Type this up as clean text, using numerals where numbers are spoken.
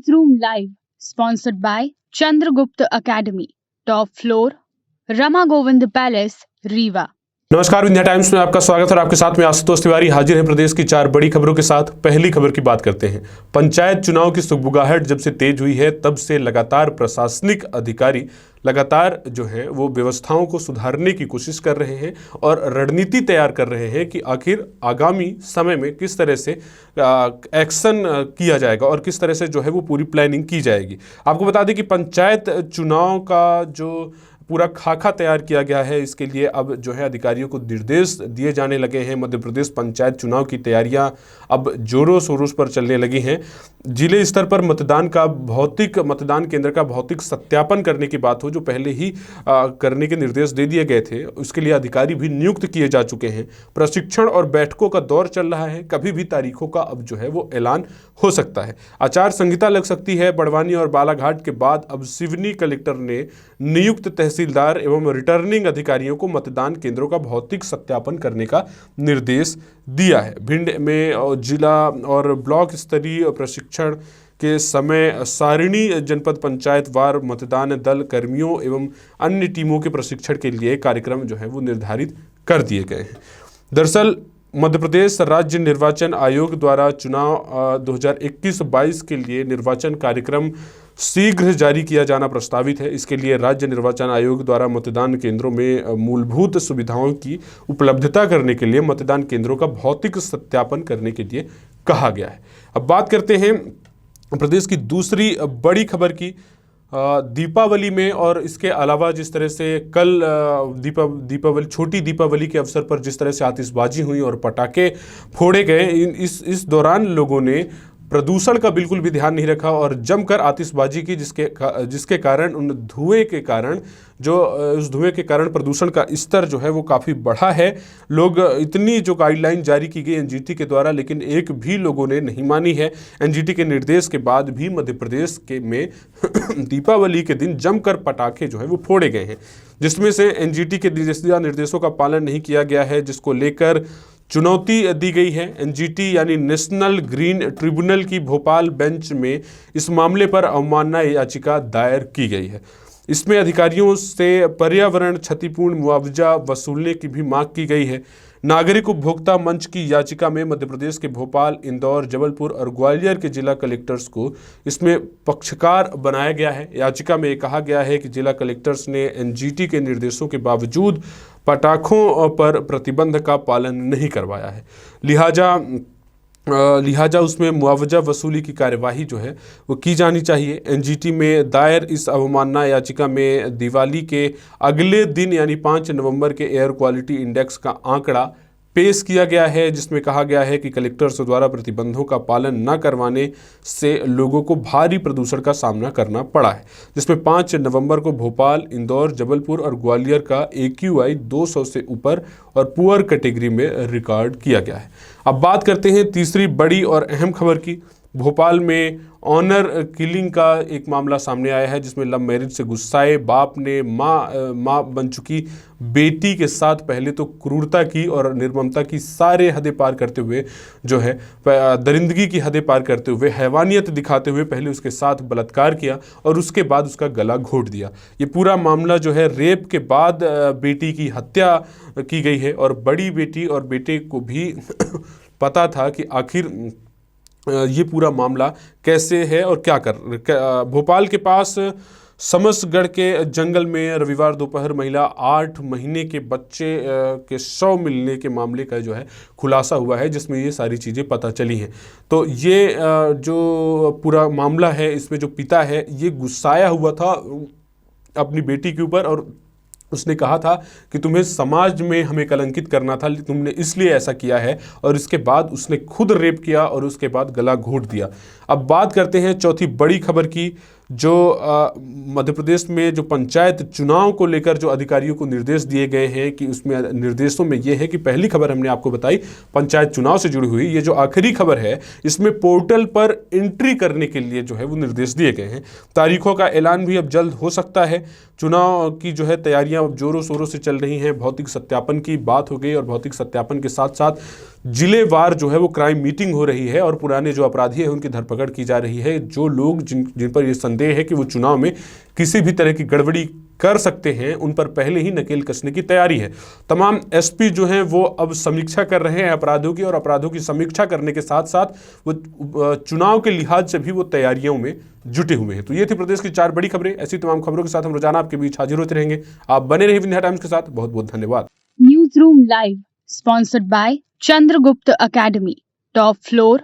Classroom Live, sponsored by Chandragupta Academy, top floor, Rama Govind Palace, Rewa. नमस्कार, Vindhya times में आपका स्वागत है और आपके साथ में आशुतोष तिवारी हाजिर है प्रदेश की 4 बड़ी खबरों के साथ। पहली खबर की बात करते हैं। पंचायत चुनाव की सुगबुगाहट जब से तेज हुई है तब से लगातार प्रशासनिक अधिकारी लगातार जो है वो व्यवस्थाओं को सुधारने की कोशिश कर रहे हैं और रणनीति तैयार कर रहे हैं कि आखिर आगामी समय में किस तरह से एक्शन किया जाएगा और किस तरह से जो है वो पूरी प्लानिंग की जाएगी। आपको बता दें कि पंचायत चुनाव का जो पूरा खाका तैयार किया गया है, इसके लिए अब जो है अधिकारियों को निर्देश दिए जाने लगे हैं। मध्य प्रदेश पंचायत चुनाव की तैयारियां अब जोरों शोरों पर चलने लगी हैं। जिले स्तर पर मतदान केंद्र का भौतिक सत्यापन करने की बात हो, जो पहले ही करने के निर्देश दे दिए गए थे, उसके लिए अधिकारी भी नियुक्त किए जा चुके हैं। प्रशिक्षण और बैठकों का दौर चल रहा है। कभी भी तारीखों का अब जो है वो ऐलान हो सकता है। आचार संहिता लग सकती है। बड़वानी और बालाघाट के बाद अब सिवनी कलेक्टर ने नियुक्त तहसीलदार एवं रिटर्निंग अधिकारियों को मतदान केंद्रों का भौतिक सत्यापन करने का निर्देश दिया है। भिंड में जिला और ब्लॉक स्तरीय प्रशिक्षण के समय सारिणी जनपद पंचायत वार मतदान दल कर्मियों एवं अन्य टीमों के प्रशिक्षण के लिए कार्यक्रम जो है वो निर्धारित कर दिए गए हैं। दरअसल मध्य प्रदेश राज्य निर्वाचन आयोग द्वारा चुनाव 2021-22 के लिए निर्वाचन कार्यक्रम शीघ्र जारी किया जाना प्रस्तावित है। इसके लिए राज्य निर्वाचन आयोग द्वारा मतदान केंद्रों में मूलभूत सुविधाओं की उपलब्धता करने के लिए मतदान केंद्रों का भौतिक सत्यापन करने के लिए कहा गया है। अब बात करते हैं प्रदेश की दूसरी बड़ी खबर की। दीपावली में और इसके अलावा जिस तरह से कल दीपावली छोटी दीपावली के अवसर पर जिस तरह से आतिशबाजी हुई और पटाखे फोड़े गए, इस दौरान लोगों ने प्रदूषण का बिल्कुल भी ध्यान नहीं रखा और जमकर आतिशबाजी की, जिसके कारण उस धुएं के कारण प्रदूषण का स्तर जो है वो काफ़ी बढ़ा है। लोग इतनी जो गाइडलाइन जारी की गई एनजीटी के द्वारा, लेकिन एक भी लोगों ने नहीं मानी है। एनजीटी के निर्देश के बाद भी मध्य प्रदेश में दीपावली के दिन जमकर पटाखे जो है वो फोड़े गए हैं, जिसमें से एनजीटी के निर्देशों का पालन नहीं किया गया है, जिसको लेकर चुनौती दी गई है। एनजीटी यानी नेशनल ग्रीन ट्रिब्यूनल की भोपाल बेंच में इस मामले पर अवमानना याचिका दायर की गई है। इसमें अधिकारियों से पर्यावरण क्षतिपूर्ण मुआवजा वसूलने की भी मांग की गई है। नागरिक उपभोक्ता मंच की याचिका में मध्य प्रदेश के भोपाल, इंदौर, जबलपुर और ग्वालियर के जिला कलेक्टर्स को इसमें पक्षकार बनाया गया है। याचिका में कहा गया है कि जिला कलेक्टर्स ने एनजीटी के निर्देशों के बावजूद पटाखों पर प्रतिबंध का पालन नहीं करवाया है, लिहाजा उसमें मुआवजा वसूली की कार्यवाही जो है वो की जानी चाहिए। एनजीटी में दायर इस अवमानना याचिका में दिवाली के अगले दिन यानी 5 नवंबर के एयर क्वालिटी इंडेक्स का आंकड़ा पेश किया गया है, जिसमें कहा गया है कि कलेक्टर्स द्वारा प्रतिबंधों का पालन न करवाने से लोगों को भारी प्रदूषण का सामना करना पड़ा है, जिसमें 5 नवंबर को भोपाल, इंदौर, जबलपुर और ग्वालियर का AQI 200 से ऊपर और पुअर कैटेगरी में रिकॉर्ड किया गया है। अब बात करते हैं तीसरी बड़ी और अहम खबर की। भोपाल में ऑनर किलिंग का एक मामला सामने आया है, जिसमें लव मैरिज से गुस्साए बाप ने माँ बन चुकी बेटी के साथ पहले तो क्रूरता की और निर्ममता की सारे हदें पार करते हुए जो है दरिंदगी की हदें पार करते हुए हैवानियत दिखाते हुए पहले उसके साथ बलात्कार किया और उसके बाद उसका गला घोंट दिया। ये पूरा मामला जो है रेप के बाद बेटी की हत्या की गई है और बड़ी बेटी और बेटे को भी पता था कि आखिर ये पूरा मामला कैसे है और क्या भोपाल के पास समसगढ़ के जंगल में रविवार दोपहर महिला 8 महीने के बच्चे के शव मिलने के मामले का जो है खुलासा हुआ है, जिसमें ये सारी चीज़ें पता चली हैं। तो ये जो पूरा मामला है, इसमें जो पिता है ये गुस्साया हुआ था अपनी बेटी के ऊपर और उसने कहा था कि तुम्हें समाज में हमें कलंकित करना था, तुमने इसलिए ऐसा किया है, और इसके बाद उसने खुद रेप किया और उसके बाद गला घोंट दिया। अब बात करते हैं चौथी बड़ी खबर की, जो मध्य प्रदेश में जो पंचायत चुनाव को लेकर जो अधिकारियों को निर्देश दिए गए हैं कि उसमें निर्देशों में ये है कि पहली खबर हमने आपको बताई पंचायत चुनाव से जुड़ी हुई, ये जो आखिरी खबर है इसमें पोर्टल पर एंट्री करने के लिए जो है वो निर्देश दिए गए हैं। तारीखों का ऐलान भी अब जल्द हो सकता है। चुनाव की जो है तैयारियां अब जोरों शोरों से चल रही हैं। भौतिक सत्यापन की बात हो गई और भौतिक सत्यापन के साथ साथ जिलेवार जो है वो क्राइम मीटिंग हो रही है और पुराने जो अपराधी है उनकी धरपकड़ की जा रही है। जो लोग जिन पर ये संदेह है कि वो चुनाव में किसी भी तरह की गड़बड़ी कर सकते हैं, उन पर पहले ही नकेल कसने की तैयारी है। तमाम एसपी जो हैं वो अब समीक्षा कर रहे हैं अपराधों की, और अपराधों की समीक्षा करने के साथ साथ वो चुनाव के लिहाज से भी वो तैयारियों में जुटे हुए हैं। तो ये थी प्रदेश की 4 बड़ी खबरें। ऐसी तमाम खबरों के साथ हम रोजाना आपके बीच हाजिर होते रहेंगे। आप बने रहिए इंडिया टाइम्स के साथ। बहुत बहुत धन्यवाद। Newsroom Live, sponsored by Chandragupta Academy, top floor,